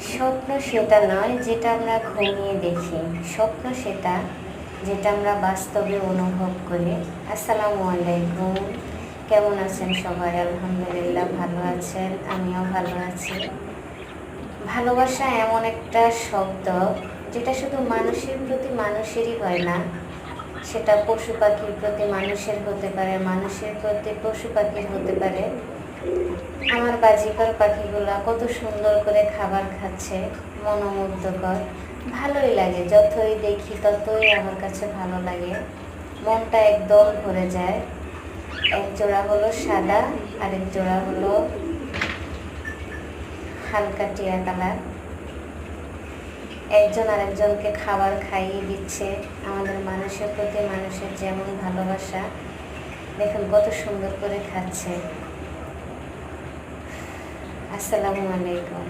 স্বপ্ন সেটা নয় যেটা আমরা ঘুমিয়ে দেখি, স্বপ্ন সেটা যেটা আমরা বাস্তবে অনুভব করি। আসসালামু আলাইকুম, কেমন আছেন সবাই? আলহামদুলিল্লাহ ভালো আছেন, আমিও ভালো আছি। ভালোবাসা এমন একটা শব্দ যেটা শুধু মানুষের প্রতি মানুষেরই হয় না, সেটা পশু পাখির প্রতি মানুষের হতে পারে, মানুষের প্রতি পশু পাখির হতে পারে। আমার বাজিকর পাখিগুলা কত সুন্দর করে খাবার খাচ্ছে, মনোমুগ্ধকর। ভালোই লাগে, যতই দেখি ততই আমার কাছে ভালো লাগে, মনটা একদম ভরে যায়। এক জোড়া হলো সাদা, আরেক জোড়া হলো হালকা টিয়া কালার। একজন আরেকজনকে খাবার খাইয়ে দিচ্ছে। আমাদের মানুষের প্রতি মানুষের যেমন ভালোবাসা, দেখুন কত সুন্দর করে খাচ্ছে। আসসালামু আলাইকুম।